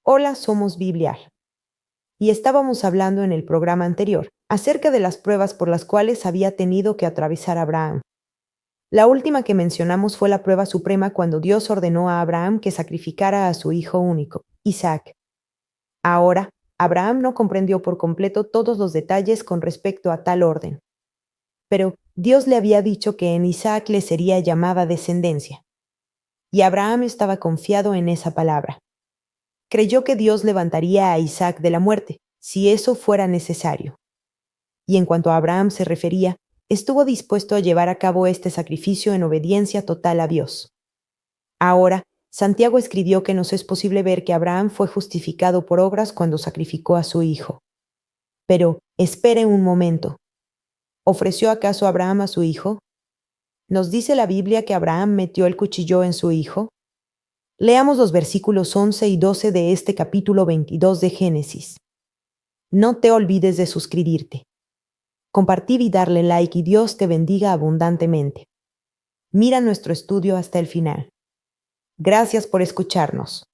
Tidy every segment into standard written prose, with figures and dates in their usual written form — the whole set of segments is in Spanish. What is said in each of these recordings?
Hola, somos Bibliar. Y estábamos hablando en el programa anterior acerca de las pruebas por las cuales había tenido que atravesar Abraham. La última que mencionamos fue la prueba suprema cuando Dios ordenó a Abraham que sacrificara a su hijo único, Isaac. Ahora, Abraham no comprendió por completo todos los detalles con respecto a tal orden. Pero Dios le había dicho que en Isaac le sería llamada descendencia. Y Abraham estaba confiado en esa palabra. Creyó que Dios levantaría a Isaac de la muerte, si eso fuera necesario. Y en cuanto a Abraham se refería, estuvo dispuesto a llevar a cabo este sacrificio en obediencia total a Dios. Ahora, Santiago escribió que nos es posible ver que Abraham fue justificado por obras cuando sacrificó a su hijo. Pero, espere un momento. ¿Ofreció acaso Abraham a su hijo? ¿Nos dice la Biblia que Abraham metió el cuchillo en su hijo? Leamos los versículos 11 y 12 de este capítulo 22 de Génesis. No te olvides de suscribirte, compartir y darle like y Dios te bendiga abundantemente. Mira nuestro estudio hasta el final. Gracias por escucharnos.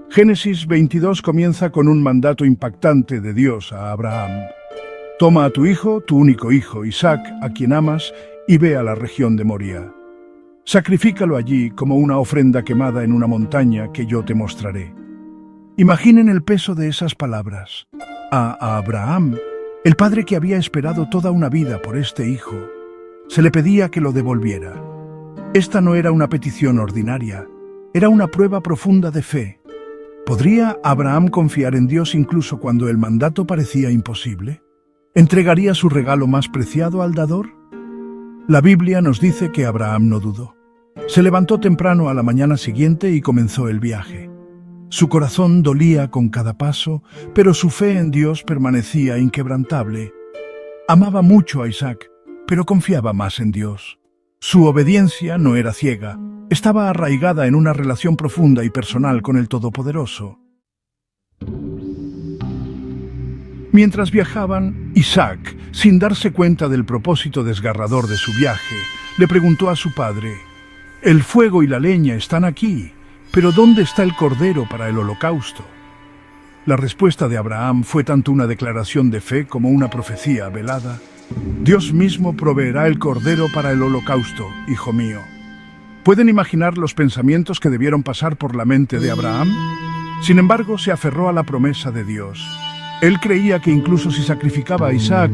Génesis 22 comienza con un mandato impactante de Dios a Abraham. Toma a tu hijo, tu único hijo, Isaac, a quien amas, y ve a la región de Moría. Sacrifícalo allí como una ofrenda quemada en una montaña que yo te mostraré. Imaginen el peso de esas palabras. A Abraham, el padre que había esperado toda una vida por este hijo, se le pedía que lo devolviera. Esta no era una petición ordinaria, era una prueba profunda de fe. ¿Podría Abraham confiar en Dios incluso cuando el mandato parecía imposible? ¿Entregaría su regalo más preciado al dador? La Biblia nos dice que Abraham no dudó. Se levantó temprano a la mañana siguiente y comenzó el viaje. Su corazón dolía con cada paso, pero su fe en Dios permanecía inquebrantable. Amaba mucho a Isaac, pero confiaba más en Dios. Su obediencia no era ciega, estaba arraigada en una relación profunda y personal con el Todopoderoso. Mientras viajaban, Isaac, sin darse cuenta del propósito desgarrador de su viaje, le preguntó a su padre: «El fuego y la leña están aquí, pero ¿dónde está el cordero para el holocausto?». La respuesta de Abraham fue tanto una declaración de fe como una profecía velada. «Dios mismo proveerá el cordero para el holocausto, hijo mío». ¿Pueden imaginar los pensamientos que debieron pasar por la mente de Abraham? Sin embargo, se aferró a la promesa de Dios. Él creía que incluso si sacrificaba a Isaac,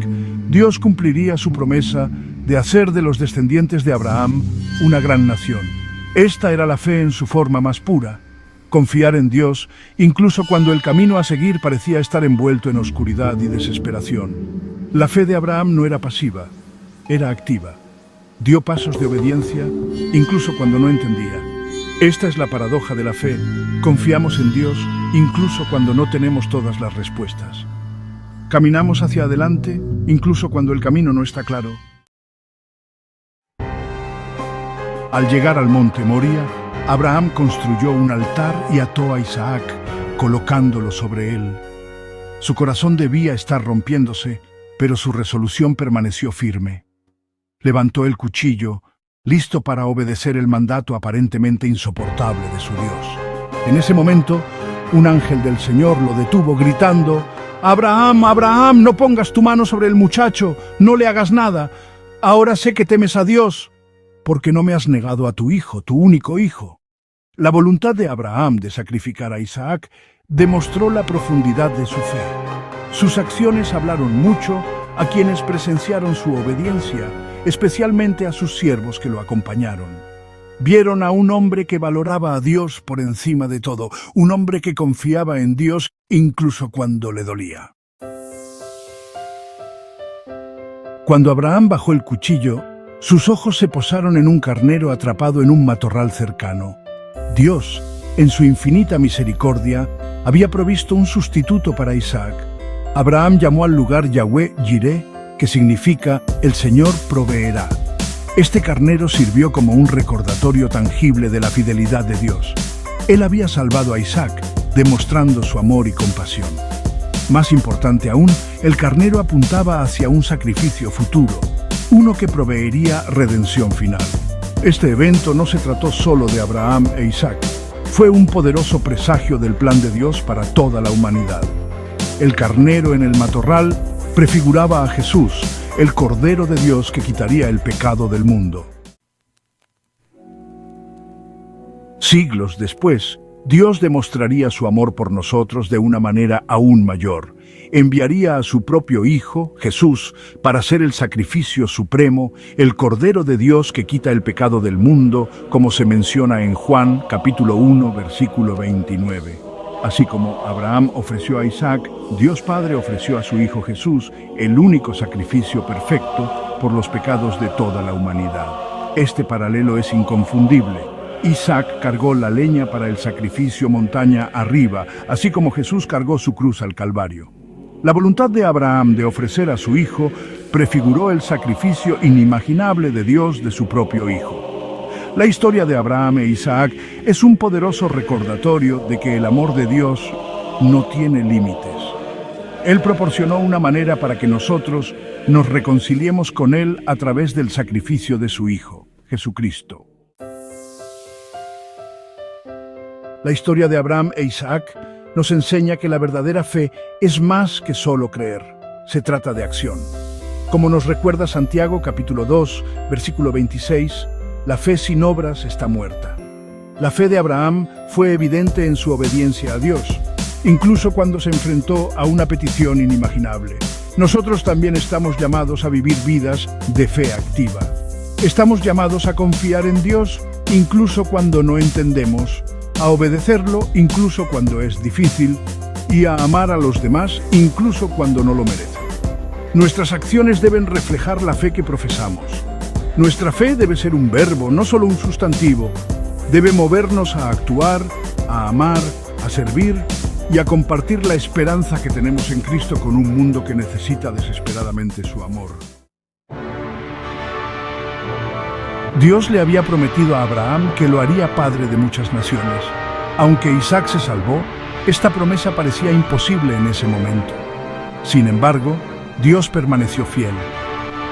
Dios cumpliría su promesa de hacer de los descendientes de Abraham una gran nación. Esta era la fe en su forma más pura, confiar en Dios incluso cuando el camino a seguir parecía estar envuelto en oscuridad y desesperación. La fe de Abraham no era pasiva, era activa. Dio pasos de obediencia incluso cuando no entendía. Esta es la paradoja de la fe. Confiamos en Dios incluso cuando no tenemos todas las respuestas. Caminamos hacia adelante incluso cuando el camino no está claro. Al llegar al monte Moría, Abraham construyó un altar y ató a Isaac, colocándolo sobre él. Su corazón debía estar rompiéndose, pero su resolución permaneció firme. Levantó el cuchillo, listo para obedecer el mandato aparentemente insoportable de su Dios. En ese momento, un ángel del Señor lo detuvo gritando: «Abraham, Abraham, no pongas tu mano sobre el muchacho, no le hagas nada. Ahora sé que temes a Dios, porque no me has negado a tu hijo, tu único hijo». La voluntad de Abraham de sacrificar a Isaac demostró la profundidad de su fe. Sus acciones hablaron mucho a quienes presenciaron su obediencia, especialmente a sus siervos que lo acompañaron. Vieron a un hombre que valoraba a Dios por encima de todo, un hombre que confiaba en Dios incluso cuando le dolía. Cuando Abraham bajó el cuchillo, sus ojos se posaron en un carnero atrapado en un matorral cercano. Dios, en su infinita misericordia, había provisto un sustituto para Isaac. Abraham llamó al lugar Yahweh Jireh, que significa «el Señor proveerá». Este carnero sirvió como un recordatorio tangible de la fidelidad de Dios. Él había salvado a Isaac, demostrando su amor y compasión. Más importante aún, el carnero apuntaba hacia un sacrificio futuro, uno que proveería redención final. Este evento no se trató solo de Abraham e Isaac, fue un poderoso presagio del plan de Dios para toda la humanidad. El carnero en el matorral prefiguraba a Jesús, el Cordero de Dios que quitaría el pecado del mundo. Siglos después, Dios demostraría su amor por nosotros de una manera aún mayor. Enviaría a su propio Hijo, Jesús, para ser el sacrificio supremo, el Cordero de Dios que quita el pecado del mundo, como se menciona en Juan, capítulo 1, versículo 29. Así como Abraham ofreció a Isaac, Dios Padre ofreció a su Hijo Jesús, el único sacrificio perfecto por los pecados de toda la humanidad. Este paralelo es inconfundible. Isaac cargó la leña para el sacrificio montaña arriba, así como Jesús cargó su cruz al Calvario. La voluntad de Abraham de ofrecer a su hijo prefiguró el sacrificio inimaginable de Dios de su propio hijo. La historia de Abraham e Isaac es un poderoso recordatorio de que el amor de Dios no tiene límites. Él proporcionó una manera para que nosotros nos reconciliemos con Él a través del sacrificio de su Hijo, Jesucristo. La historia de Abraham e Isaac nos enseña que la verdadera fe es más que solo creer. Se trata de acción. Como nos recuerda Santiago capítulo 2, versículo 26, la fe sin obras está muerta. La fe de Abraham fue evidente en su obediencia a Dios, incluso cuando se enfrentó a una petición inimaginable. Nosotros también estamos llamados a vivir vidas de fe activa. Estamos llamados a confiar en Dios incluso cuando no entendemos, a obedecerlo incluso cuando es difícil y a amar a los demás incluso cuando no lo merecen. Nuestras acciones deben reflejar la fe que profesamos. Nuestra fe debe ser un verbo, no solo un sustantivo. Debe movernos a actuar, a amar, a servir y a compartir la esperanza que tenemos en Cristo con un mundo que necesita desesperadamente su amor. Dios le había prometido a Abraham que lo haría padre de muchas naciones. Aunque Isaac se salvó, esta promesa parecía imposible en ese momento. Sin embargo, Dios permaneció fiel.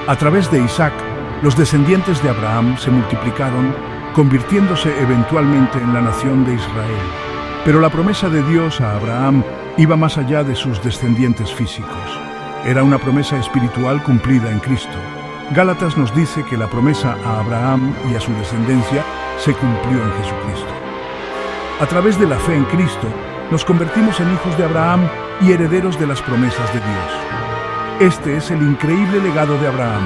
A través de Isaac, los descendientes de Abraham se multiplicaron, convirtiéndose eventualmente en la nación de Israel. Pero la promesa de Dios a Abraham iba más allá de sus descendientes físicos. Era una promesa espiritual cumplida en Cristo. Gálatas nos dice que la promesa a Abraham y a su descendencia se cumplió en Jesucristo. A través de la fe en Cristo, nos convertimos en hijos de Abraham y herederos de las promesas de Dios. Este es el increíble legado de Abraham.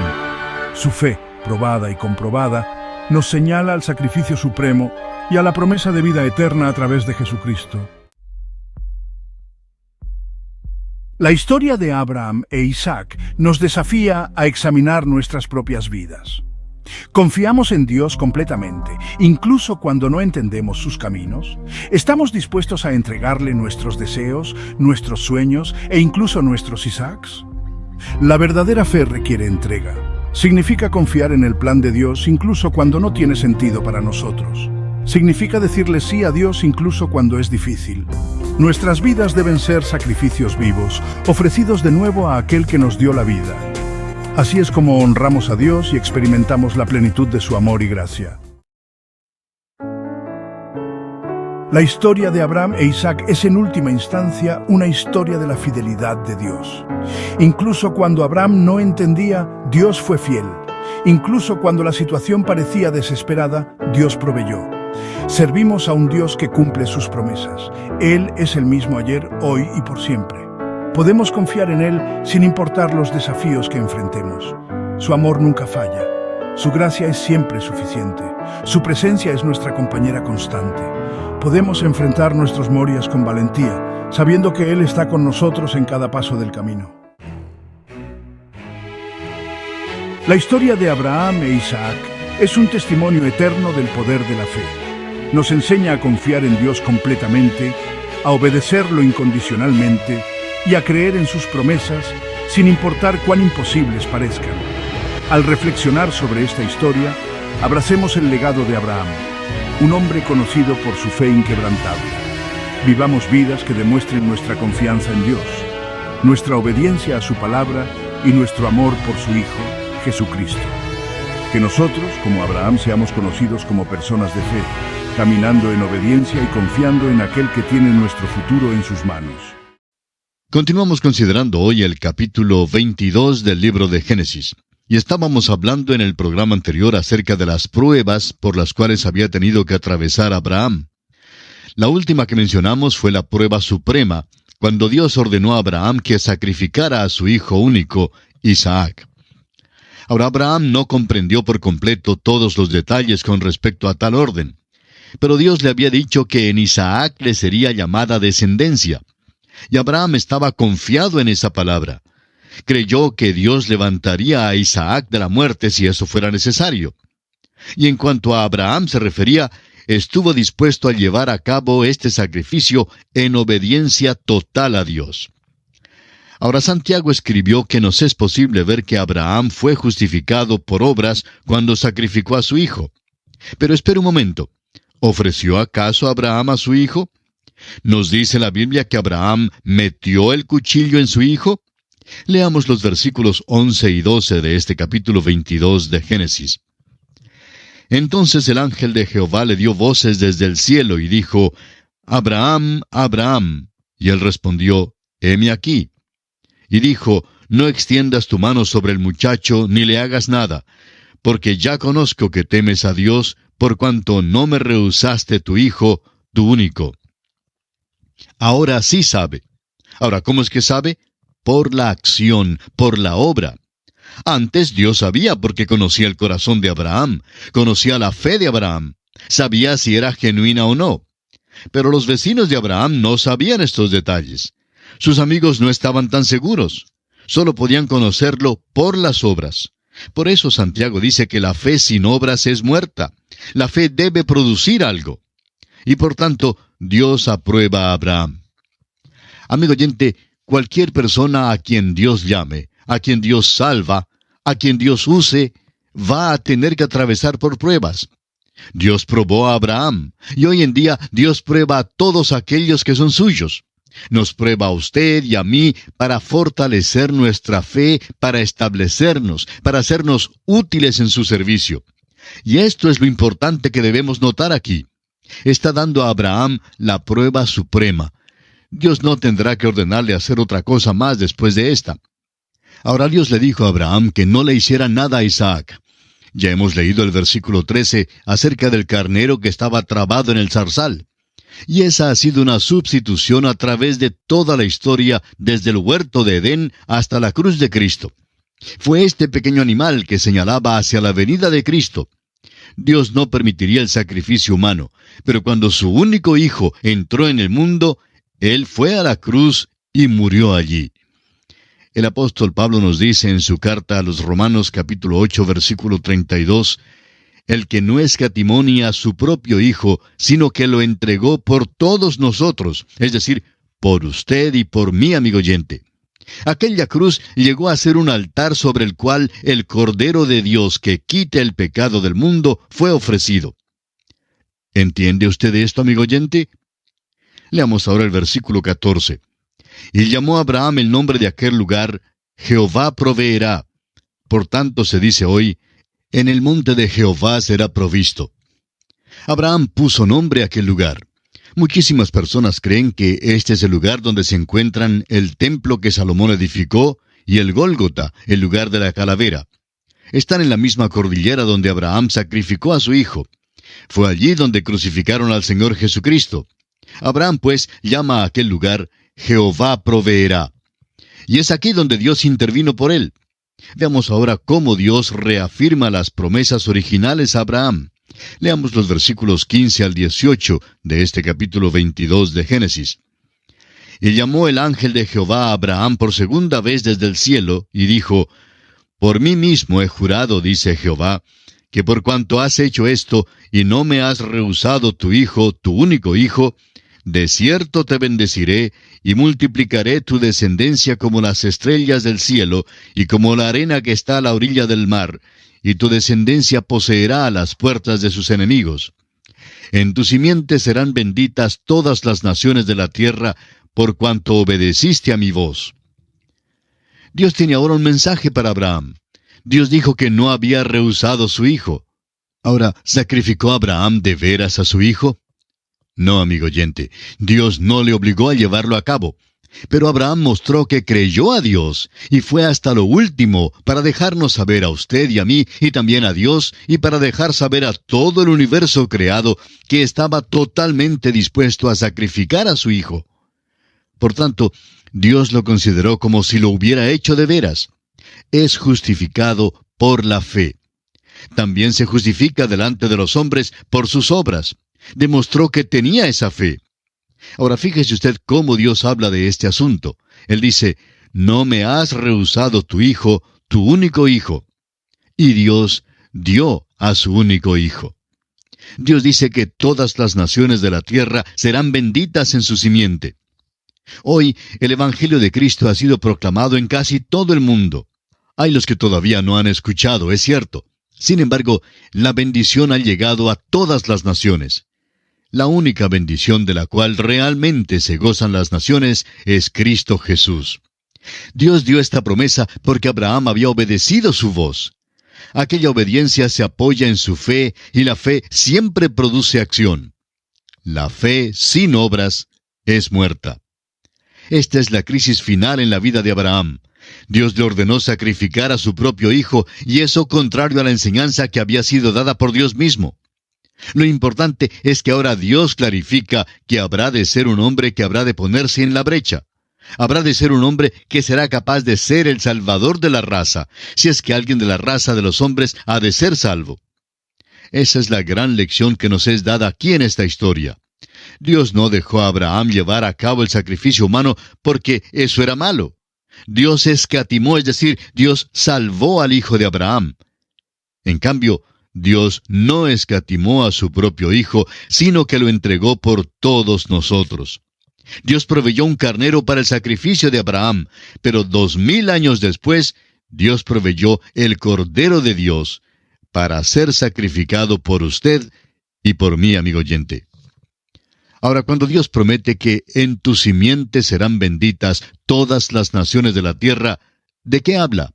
Su fe, probada y comprobada, nos señala al sacrificio supremo y a la promesa de vida eterna a través de Jesucristo. La historia de Abraham e Isaac nos desafía a examinar nuestras propias vidas. ¿Confiamos en Dios completamente, incluso cuando no entendemos sus caminos? ¿Estamos dispuestos a entregarle nuestros deseos, nuestros sueños e incluso nuestros Isaacs? La verdadera fe requiere entrega. Significa confiar en el plan de Dios incluso cuando no tiene sentido para nosotros. Significa decirle sí a Dios incluso cuando es difícil. Nuestras vidas deben ser sacrificios vivos, ofrecidos de nuevo a aquel que nos dio la vida. Así es como honramos a Dios y experimentamos la plenitud de su amor y gracia. La historia de Abraham e Isaac es en última instancia una historia de la fidelidad de Dios. Incluso cuando Abraham no entendía, Dios fue fiel. Incluso cuando la situación parecía desesperada, Dios proveyó. Servimos a un Dios que cumple sus promesas. Él es el mismo ayer, hoy y por siempre. Podemos confiar en Él sin importar los desafíos que enfrentemos. Su amor nunca falla. Su gracia es siempre suficiente. Su presencia es nuestra compañera constante. Podemos enfrentar nuestros morias con valentía, sabiendo que Él está con nosotros en cada paso del camino. La historia de Abraham e Isaac es un testimonio eterno del poder de la fe. Nos enseña a confiar en Dios completamente, a obedecerlo incondicionalmente y a creer en sus promesas sin importar cuán imposibles parezcan. Al reflexionar sobre esta historia, abracemos el legado de Abraham, un hombre conocido por su fe inquebrantable. Vivamos vidas que demuestren nuestra confianza en Dios, nuestra obediencia a su palabra y nuestro amor por su Hijo, Jesucristo. Que nosotros, como Abraham, seamos conocidos como personas de fe, caminando en obediencia y confiando en aquel que tiene nuestro futuro en sus manos. Continuamos considerando hoy el capítulo 22 del libro de Génesis. Y estábamos hablando en el programa anterior acerca de las pruebas por las cuales había tenido que atravesar Abraham. La última que mencionamos fue la prueba suprema, cuando Dios ordenó a Abraham que sacrificara a su hijo único, Isaac. Ahora Abraham no comprendió por completo todos los detalles con respecto a tal orden, pero Dios le había dicho que en Isaac le sería llamada descendencia, y Abraham estaba confiado en esa palabra. Creyó que Dios levantaría a Isaac de la muerte si eso fuera necesario. Y en cuanto a Abraham se refería, estuvo dispuesto a llevar a cabo este sacrificio en obediencia total a Dios. Ahora Santiago escribió que nos es posible ver que Abraham fue justificado por obras cuando sacrificó a su hijo. Pero espere un momento, ¿ofreció acaso Abraham a su hijo? ¿Nos dice la Biblia que Abraham metió el cuchillo en su hijo? Leamos los versículos 11 y 12 de este capítulo 22 de Génesis. Entonces el ángel de Jehová le dio voces desde el cielo y dijo, Abraham, Abraham. Y él respondió, heme aquí. Y dijo, no extiendas tu mano sobre el muchacho, ni le hagas nada, porque ya conozco que temes a Dios, por cuanto no me rehusaste tu hijo, tu único. Ahora sí sabe. Ahora, ¿cómo es que sabe? Por la acción, por la obra. Antes Dios sabía porque conocía el corazón de Abraham, conocía la fe de Abraham, sabía si era genuina o no. Pero los vecinos de Abraham no sabían estos detalles. Sus amigos no estaban tan seguros. Solo podían conocerlo por las obras. Por eso Santiago dice que la fe sin obras es muerta. La fe debe producir algo. Y por tanto, Dios aprueba a Abraham. Amigo oyente, cualquier persona a quien Dios llame, a quien Dios salva, a quien Dios use, va a tener que atravesar por pruebas. Dios probó a Abraham, y hoy en día Dios prueba a todos aquellos que son suyos. Nos prueba a usted y a mí para fortalecer nuestra fe, para establecernos, para hacernos útiles en su servicio. Y esto es lo importante que debemos notar aquí. Está dando a Abraham la prueba suprema. Dios no tendrá que ordenarle hacer otra cosa más después de esta. Ahora Dios le dijo a Abraham que no le hiciera nada a Isaac. Ya hemos leído el versículo 13 acerca del carnero que estaba trabado en el zarzal. Y esa ha sido una substitución a través de toda la historia, desde el huerto de Edén hasta la cruz de Cristo. Fue este pequeño animal que señalaba hacia la venida de Cristo. Dios no permitiría el sacrificio humano, pero cuando su único hijo entró en el mundo, Él fue a la cruz y murió allí. El apóstol Pablo nos dice en su carta a los Romanos capítulo 8 versículo 32, el que no escatimó ni a su propio Hijo, sino que lo entregó por todos nosotros, es decir, por usted y por mí, amigo oyente. Aquella cruz llegó a ser un altar sobre el cual el Cordero de Dios que quita el pecado del mundo fue ofrecido. ¿Entiende usted esto, amigo oyente? Leamos ahora el versículo 14. Y llamó a Abraham el nombre de aquel lugar, Jehová proveerá. Por tanto se dice hoy, en el monte de Jehová será provisto. Abraham puso nombre a aquel lugar. Muchísimas personas creen que este es el lugar donde se encuentran el templo que Salomón edificó y el Gólgota, el lugar de la calavera. Están en la misma cordillera donde Abraham sacrificó a su hijo. Fue allí donde crucificaron al Señor Jesucristo. Abraham, pues, llama a aquel lugar Jehová proveerá. Y es aquí donde Dios intervino por él. Veamos ahora cómo Dios reafirma las promesas originales a Abraham. Leamos los versículos 15 al 18 de este capítulo 22 de Génesis. Y llamó el ángel de Jehová a Abraham por segunda vez desde el cielo, y dijo, Por mí mismo he jurado, dice Jehová, que por cuanto has hecho esto, y no me has rehusado tu hijo, tu único hijo, de cierto te bendeciré, y multiplicaré tu descendencia como las estrellas del cielo, y como la arena que está a la orilla del mar, y tu descendencia poseerá las puertas de sus enemigos. En tu simiente serán benditas todas las naciones de la tierra, por cuanto obedeciste a mi voz. Dios tiene ahora un mensaje para Abraham. Dios dijo que no había rehusado su hijo. Ahora, ¿sacrificó Abraham de veras a su hijo? No, amigo oyente, Dios no le obligó a llevarlo a cabo. Pero Abraham mostró que creyó a Dios y fue hasta lo último para dejarnos saber a usted y a mí y también a Dios y para dejar saber a todo el universo creado que estaba totalmente dispuesto a sacrificar a su hijo. Por tanto, Dios lo consideró como si lo hubiera hecho de veras. Es justificado por la fe. También se justifica delante de los hombres por sus obras. Demostró que tenía esa fe. Ahora fíjese usted cómo Dios habla de este asunto. Él dice, no me has rehusado tu hijo, tu único hijo. Y Dios dio a su único hijo. Dios dice que todas las naciones de la tierra serán benditas en su simiente. Hoy el Evangelio de Cristo ha sido proclamado en casi todo el mundo. Hay los que todavía no han escuchado, es cierto. Sin embargo, la bendición ha llegado a todas las naciones. La única bendición de la cual realmente se gozan las naciones es Cristo Jesús. Dios dio esta promesa porque Abraham había obedecido su voz. Aquella obediencia se apoya en su fe y la fe siempre produce acción. La fe sin obras es muerta. Esta es la crisis final en la vida de Abraham. Dios le ordenó sacrificar a su propio hijo y eso contrario a la enseñanza que había sido dada por Dios mismo. Lo importante es que ahora Dios clarifica que habrá de ser un hombre que habrá de ponerse en la brecha. Habrá de ser un hombre que será capaz de ser el salvador de la raza, si es que alguien de la raza de los hombres ha de ser salvo. Esa es la gran lección que nos es dada aquí en esta historia. Dios no dejó a Abraham llevar a cabo el sacrificio humano porque eso era malo. Dios escatimó, es decir, Dios salvó al hijo de Abraham. En cambio, Dios no escatimó a su propio hijo, sino que lo entregó por todos nosotros. Dios proveyó un carnero para el sacrificio de Abraham, pero 2000 años después, Dios proveyó el Cordero de Dios para ser sacrificado por usted y por mí, amigo oyente. Ahora, cuando Dios promete que en tu simiente serán benditas todas las naciones de la tierra, ¿de qué habla?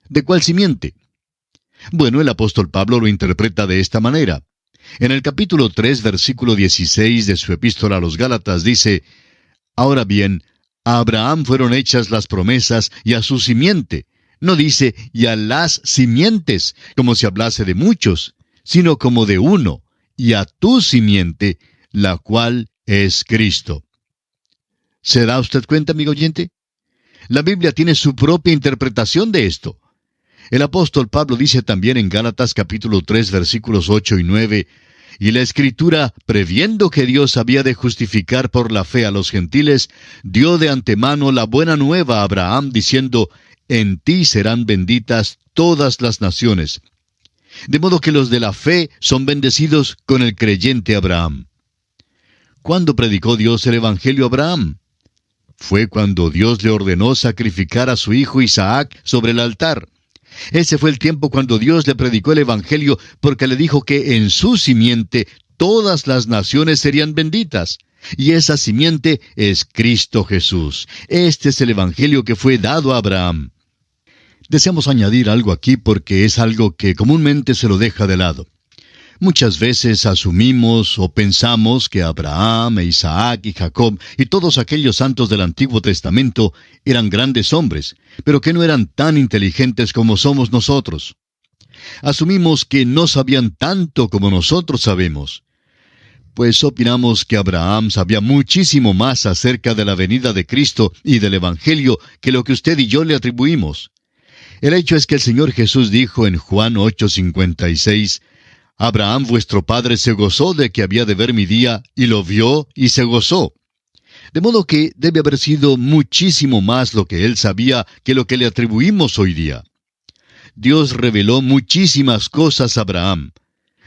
¿De cuál simiente? Bueno, el apóstol Pablo lo interpreta de esta manera. En el capítulo 3, versículo 16 de su epístola a los Gálatas dice, ahora bien, a Abraham fueron hechas las promesas y a su simiente. No dice, y a las simientes, como si hablase de muchos, sino como de uno, y a tu simiente, la cual es Cristo. ¿Se da usted cuenta, amigo oyente? La Biblia tiene su propia interpretación de esto. El apóstol Pablo dice también en Gálatas capítulo 3 versículos 8 y 9, y la Escritura, previendo que Dios había de justificar por la fe a los gentiles, dio de antemano la buena nueva a Abraham, diciendo, en ti serán benditas todas las naciones. De modo que los de la fe son bendecidos con el creyente Abraham. ¿Cuándo predicó Dios el Evangelio a Abraham? Fue cuando Dios le ordenó sacrificar a su hijo Isaac sobre el altar. Ese fue el tiempo cuando Dios le predicó el Evangelio, porque le dijo que en su simiente todas las naciones serían benditas. Y esa simiente es Cristo Jesús. Este es el Evangelio que fue dado a Abraham. Deseamos añadir algo aquí porque es algo que comúnmente se lo deja de lado. Muchas veces asumimos o pensamos que Abraham, Isaac y Jacob y todos aquellos santos del Antiguo Testamento eran grandes hombres, pero que no eran tan inteligentes como somos nosotros. Asumimos que no sabían tanto como nosotros sabemos. Pues opinamos que Abraham sabía muchísimo más acerca de la venida de Cristo y del Evangelio que lo que usted y yo le atribuimos. El hecho es que el Señor Jesús dijo en Juan 8:56, Abraham vuestro padre se gozó de que había de ver mi día, y lo vio y se gozó. De modo que debe haber sido muchísimo más lo que él sabía que lo que le atribuimos hoy día. Dios reveló muchísimas cosas a Abraham.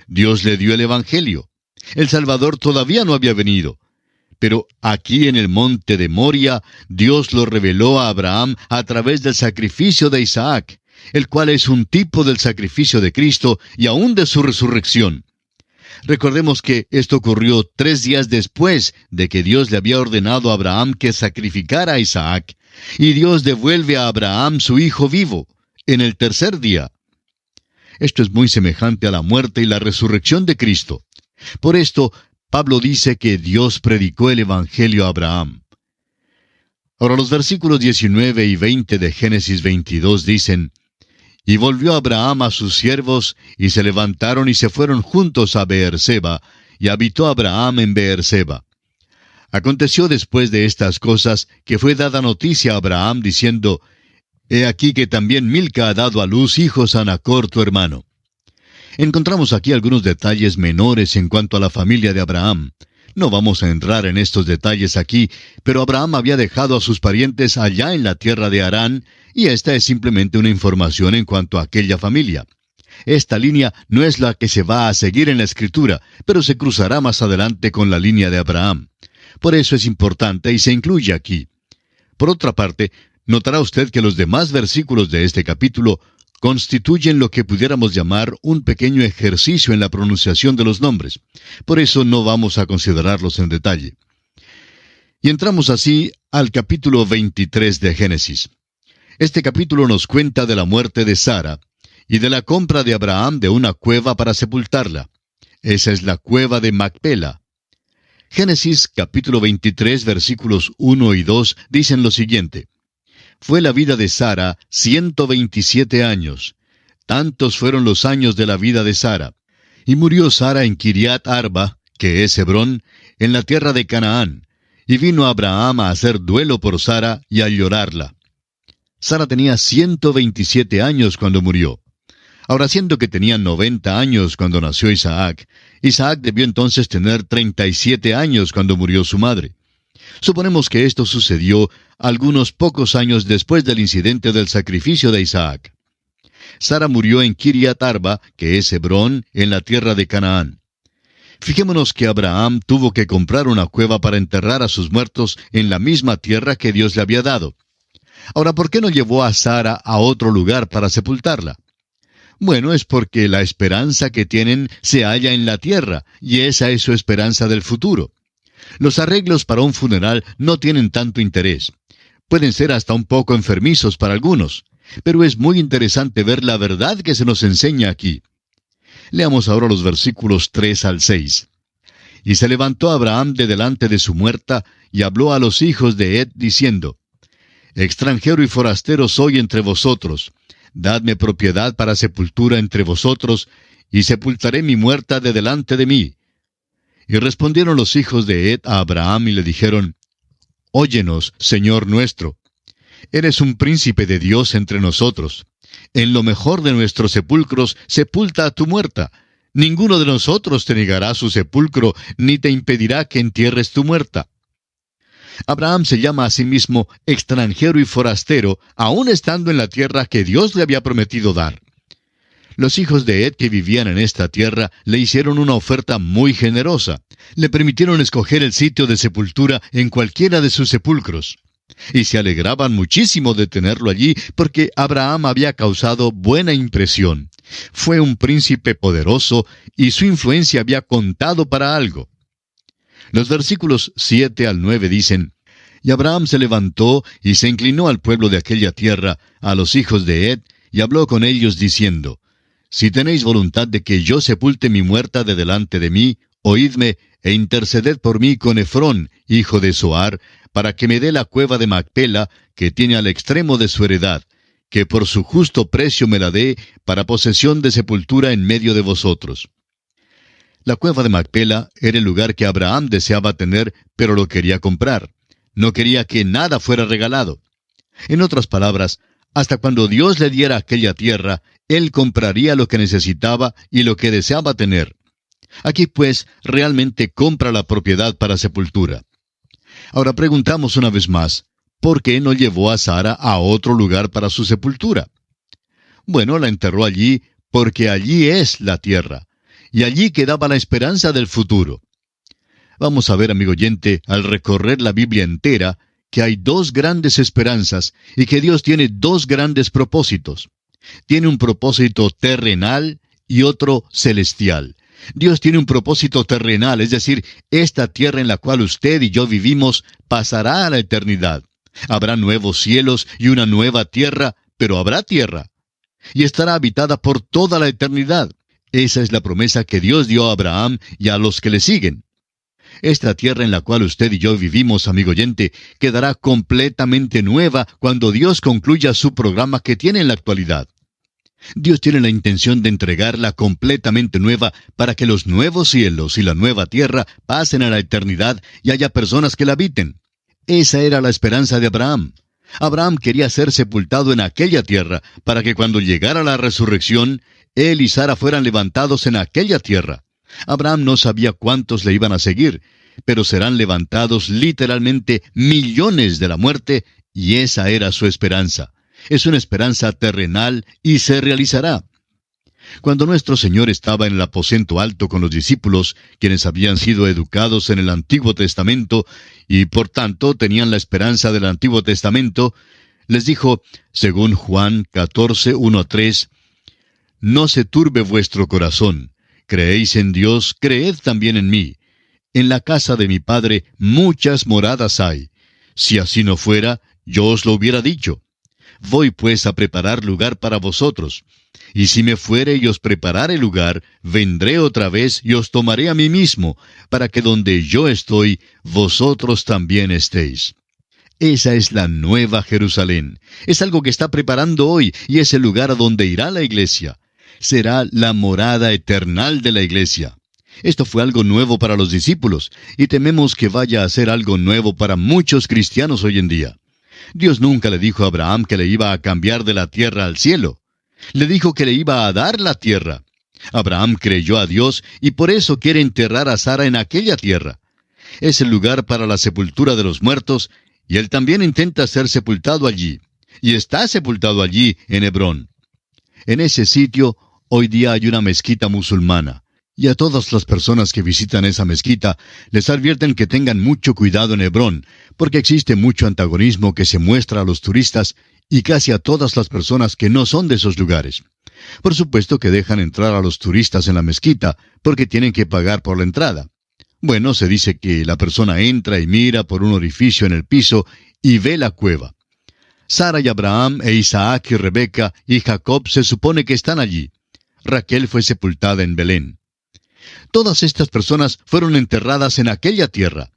Dios le dio el Evangelio. El Salvador todavía no había venido. Pero aquí en el monte de Moria, Dios lo reveló a Abraham a través del sacrificio de Isaac, el cual es un tipo del sacrificio de Cristo y aún de su resurrección. Recordemos que esto ocurrió 3 días después de que Dios le había ordenado a Abraham que sacrificara a Isaac, y Dios devuelve a Abraham su hijo vivo, en el 3er día. Esto es muy semejante a la muerte y la resurrección de Cristo. Por esto, Pablo dice que Dios predicó el Evangelio a Abraham. Ahora los versículos 19 y 20 de Génesis 22 dicen: Y volvió Abraham a sus siervos, y se levantaron y se fueron juntos a Beerseba, y habitó Abraham en Beerseba. Aconteció después de estas cosas que fue dada noticia a Abraham diciendo: He aquí que también Milca ha dado a luz hijos a Nachor tu hermano. Encontramos aquí algunos detalles menores en cuanto a la familia de Abraham. No vamos a entrar en estos detalles aquí, pero Abraham había dejado a sus parientes allá en la tierra de Harán, y esta es simplemente una información en cuanto a aquella familia. Esta línea no es la que se va a seguir en la Escritura, pero se cruzará más adelante con la línea de Abraham. Por eso es importante y se incluye aquí. Por otra parte, notará usted que los demás versículos de este capítulo constituyen lo que pudiéramos llamar un pequeño ejercicio en la pronunciación de los nombres. Por eso no vamos a considerarlos en detalle. Y entramos así al capítulo 23 de Génesis. Este capítulo nos cuenta de la muerte de Sara y de la compra de Abraham de una cueva para sepultarla. Esa es la cueva de Macpela. Génesis capítulo 23 versículos 1 y 2 dicen lo siguiente: Fue la vida de Sara 127 años. Tantos fueron los años de la vida de Sara. Y murió Sara en Kiriat Arba, que es Hebrón, en la tierra de Canaán. Y vino Abraham a hacer duelo por Sara y a llorarla. Sara tenía 127 años cuando murió. Ahora, siendo que tenía 90 años cuando nació Isaac, Isaac debió entonces tener 37 años cuando murió su madre. Suponemos que esto sucedió algunos pocos años después del incidente del sacrificio de Isaac. Sara murió en Kiriat Arba, que es Hebrón, en la tierra de Canaán. Fijémonos que Abraham tuvo que comprar una cueva para enterrar a sus muertos en la misma tierra que Dios le había dado. Ahora, ¿por qué no llevó a Sara a otro lugar para sepultarla? Bueno, es porque la esperanza que tienen se halla en la tierra, y esa es su esperanza del futuro. Los arreglos para un funeral no tienen tanto interés. Pueden ser hasta un poco enfermizos para algunos, pero es muy interesante ver la verdad que se nos enseña aquí. Leamos ahora los versículos 3 al 6. Y se levantó Abraham de delante de su muerta, y habló a los hijos de Het, diciendo: Extranjero y forastero soy entre vosotros. Dadme propiedad para sepultura entre vosotros, y sepultaré mi muerta de delante de mí. Y respondieron los hijos de Het a Abraham y le dijeron: Óyenos, Señor nuestro. Eres un príncipe de Dios entre nosotros. En lo mejor de nuestros sepulcros sepulta a tu muerta. Ninguno de nosotros te negará su sepulcro, ni te impedirá que entierres tu muerta. Abraham se llama a sí mismo extranjero y forastero, aun estando en la tierra que Dios le había prometido dar. Los hijos de Het que vivían en esta tierra le hicieron una oferta muy generosa. Le permitieron escoger el sitio de sepultura en cualquiera de sus sepulcros. Y se alegraban muchísimo de tenerlo allí porque Abraham había causado buena impresión. Fue un príncipe poderoso y su influencia había contado para algo. Los versículos 7 al 9 dicen: Y Abraham se levantó y se inclinó al pueblo de aquella tierra, a los hijos de Het, y habló con ellos diciendo: Si tenéis voluntad de que yo sepulte mi muerta de delante de mí, oídme, e interceded por mí con Efrón, hijo de Zoar, para que me dé la cueva de Macpela, que tiene al extremo de su heredad, que por su justo precio me la dé, para posesión de sepultura en medio de vosotros. La cueva de Macpela era el lugar que Abraham deseaba tener, pero lo quería comprar. No quería que nada fuera regalado. En otras palabras, hasta cuando Dios le diera aquella tierra, él compraría lo que necesitaba y lo que deseaba tener. Aquí, pues, realmente compra la propiedad para sepultura. Ahora preguntamos una vez más, ¿por qué no llevó a Sara a otro lugar para su sepultura? Bueno, la enterró allí porque allí es la tierra. Y allí quedaba la esperanza del futuro. Vamos a ver, amigo oyente, al recorrer la Biblia entera, que hay dos grandes esperanzas y que Dios tiene dos grandes propósitos. Tiene un propósito terrenal y otro celestial. Dios tiene un propósito terrenal, es decir, esta tierra en la cual usted y yo vivimos pasará a la eternidad. Habrá nuevos cielos y una nueva tierra, pero habrá tierra. y estará habitada por toda la eternidad. Esa es la promesa que Dios dio a Abraham y a los que le siguen. Esta tierra en la cual usted y yo vivimos, amigo oyente, quedará completamente nueva cuando Dios concluya su programa que tiene en la actualidad. Dios tiene la intención de entregarla completamente nueva para que los nuevos cielos y la nueva tierra pasen a la eternidad y haya personas que la habiten. Esa era la esperanza de Abraham. Abraham quería ser sepultado en aquella tierra para que cuando llegara la resurrección, él y Sara fueran levantados en aquella tierra. Abraham no sabía cuántos le iban a seguir, pero serán levantados literalmente millones de la muerte, y esa era su esperanza. Es una esperanza terrenal y se realizará. Cuando nuestro Señor estaba en el aposento alto con los discípulos, quienes habían sido educados en el Antiguo Testamento y por tanto tenían la esperanza del Antiguo Testamento, les dijo, según Juan 14, 1-3, «No se turbe vuestro corazón. Creéis en Dios, creed también en mí. En la casa de mi Padre muchas moradas hay. Si así no fuera, yo os lo hubiera dicho. Voy pues a preparar lugar para vosotros. Y si me fuere y os preparare lugar, vendré otra vez y os tomaré a mí mismo, para que donde yo estoy, vosotros también estéis». Esa es la nueva Jerusalén. Es algo que está preparando hoy, y es el lugar a donde irá la iglesia. Será la morada eternal de la iglesia. Esto fue algo nuevo para los discípulos, y tememos que vaya a ser algo nuevo para muchos cristianos hoy en día. Dios nunca le dijo a Abraham que le iba a cambiar de la tierra al cielo. Le dijo que le iba a dar la tierra. Abraham creyó a Dios y por eso quiere enterrar a Sara en aquella tierra. Es el lugar para la sepultura de los muertos, y él también intenta ser sepultado allí. Y está sepultado allí, en Hebrón. En ese sitio, hoy día hay una mezquita musulmana. Y a todas las personas que visitan esa mezquita, les advierten que tengan mucho cuidado en Hebrón, porque existe mucho antagonismo que se muestra a los turistas y casi a todas las personas que no son de esos lugares. Por supuesto que dejan entrar a los turistas en la mezquita, porque tienen que pagar por la entrada. Bueno, se dice que la persona entra y mira por un orificio en el piso y ve la cueva. Sara y Abraham e Isaac y Rebeca y Jacob se supone que están allí. Raquel fue sepultada en Belén. Todas estas personas fueron enterradas en aquella tierra.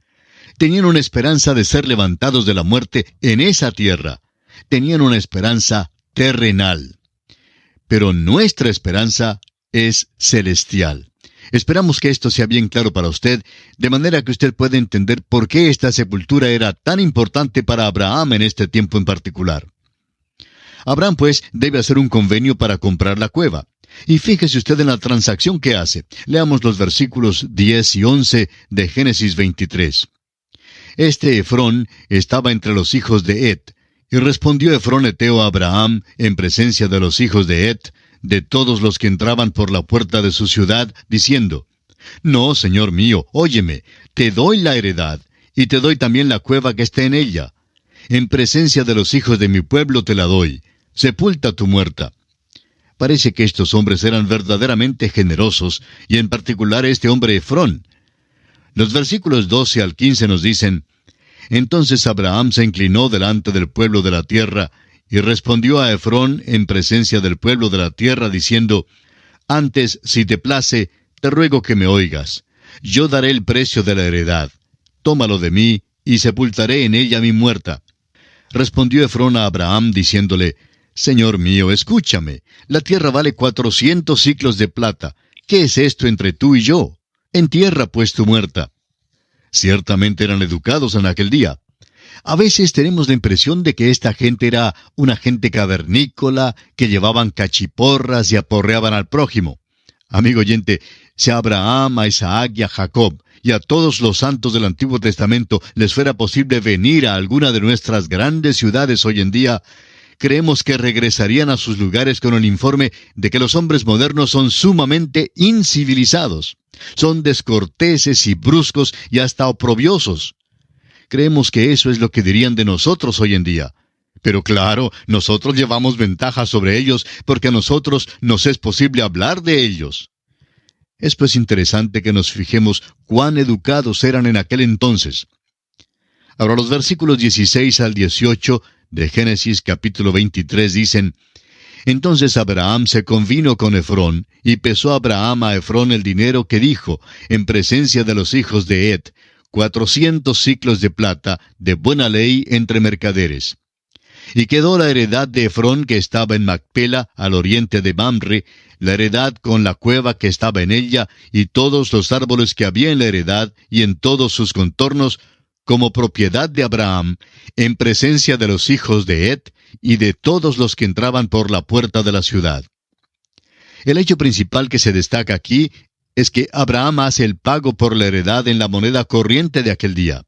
Tenían una esperanza de ser levantados de la muerte en esa tierra. Tenían una esperanza terrenal. Pero nuestra esperanza es celestial. Esperamos que esto sea bien claro para usted, de manera que usted pueda entender por qué esta sepultura era tan importante para Abraham en este tiempo en particular. Abraham, pues, debe hacer un convenio para comprar la cueva. Y fíjese usted en la transacción que hace. Leamos los versículos 10 y 11 de Génesis 23. Este Efrón estaba entre los hijos de Het, y respondió Efrón heteo a Abraham en presencia de los hijos de Het, de todos los que entraban por la puerta de su ciudad, diciendo, «No, señor mío, óyeme, te doy la heredad, y te doy también la cueva que está en ella. En presencia de los hijos de mi pueblo te la doy. Sepulta tu muerta». Parece que estos hombres eran verdaderamente generosos, y en particular este hombre Efrón. Los versículos 12 al 15 nos dicen, «Entonces Abraham se inclinó delante del pueblo de la tierra, y respondió a Efrón en presencia del pueblo de la tierra, diciendo, «Antes, si te place, te ruego que me oigas. Yo daré el precio de la heredad. Tómalo de mí, y sepultaré en ella mi muerta». Respondió Efrón a Abraham, diciéndole, «Señor mío, escúchame. La tierra vale 400 siclos de plata. ¿Qué es esto entre tú y yo? Entierra pues tu muerta». Ciertamente eran educados en aquel día. A veces tenemos la impresión de que esta gente era una gente cavernícola, que llevaban cachiporras y aporreaban al prójimo. Amigo oyente, si a Abraham, a Isaac y a Jacob, y a todos los santos del Antiguo Testamento les fuera posible venir a alguna de nuestras grandes ciudades hoy en día, creemos que regresarían a sus lugares con el informe de que los hombres modernos son sumamente incivilizados. Son descorteses y bruscos y hasta oprobiosos. Creemos que eso es lo que dirían de nosotros hoy en día. Pero claro, nosotros llevamos ventaja sobre ellos porque a nosotros nos es posible hablar de ellos. Es pues interesante que nos fijemos cuán educados eran en aquel entonces. Ahora los versículos 16 al 18 de Génesis capítulo 23 dicen, Entonces Abraham se convino con Efrón, y pesó Abraham a Efrón el dinero que dijo, en presencia de los hijos de Het, 400 siclos de plata, de buena ley entre mercaderes. Y quedó la heredad de Efrón que estaba en Macpela, al oriente de Mamre, la heredad con la cueva que estaba en ella, y todos los árboles que había en la heredad, y en todos sus contornos, como propiedad de Abraham, en presencia de los hijos de Het, y de todos los que entraban por la puerta de la ciudad. El hecho principal que se destaca aquí es que Abraham hace el pago por la heredad en la moneda corriente de aquel día.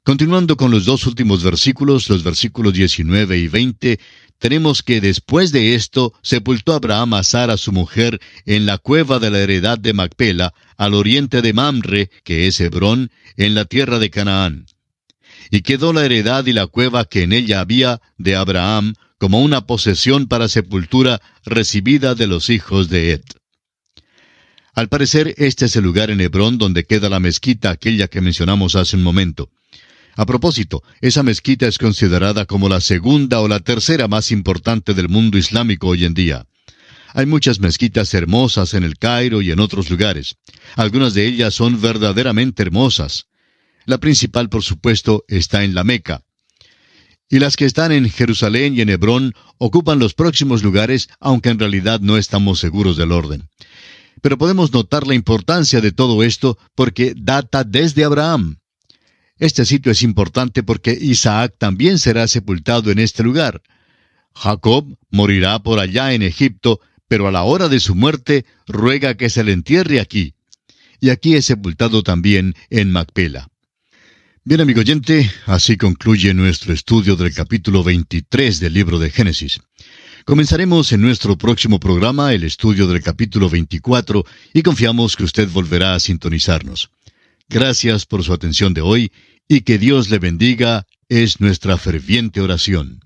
Continuando con los dos últimos versículos, los versículos 19 y 20, tenemos que después de esto sepultó Abraham a Sara su mujer en la cueva de la heredad de Macpela, al oriente de Mamre, que es Hebrón, en la tierra de Canaán. Y quedó la heredad y la cueva que en ella había de Abraham como una posesión para sepultura recibida de los hijos de Het. Al parecer, este es el lugar en Hebrón donde queda la mezquita aquella que mencionamos hace un momento. A propósito, esa mezquita es considerada como la segunda o la tercera más importante del mundo islámico hoy en día. Hay muchas mezquitas hermosas en el Cairo y en otros lugares. Algunas de ellas son verdaderamente hermosas. La principal, por supuesto, está en la Meca. Y las que están en Jerusalén y en Hebrón ocupan los próximos lugares, aunque en realidad no estamos seguros del orden. Pero podemos notar la importancia de todo esto porque data desde Abraham. Este sitio es importante porque Isaac también será sepultado en este lugar. Jacob morirá por allá en Egipto, pero a la hora de su muerte ruega que se le entierre aquí. Y aquí es sepultado también en Macpela. Bien, amigo oyente, así concluye nuestro estudio del capítulo 23 del libro de Génesis. Comenzaremos en nuestro próximo programa el estudio del capítulo 24 y confiamos que usted volverá a sintonizarnos. Gracias por su atención de hoy y que Dios le bendiga es nuestra ferviente oración.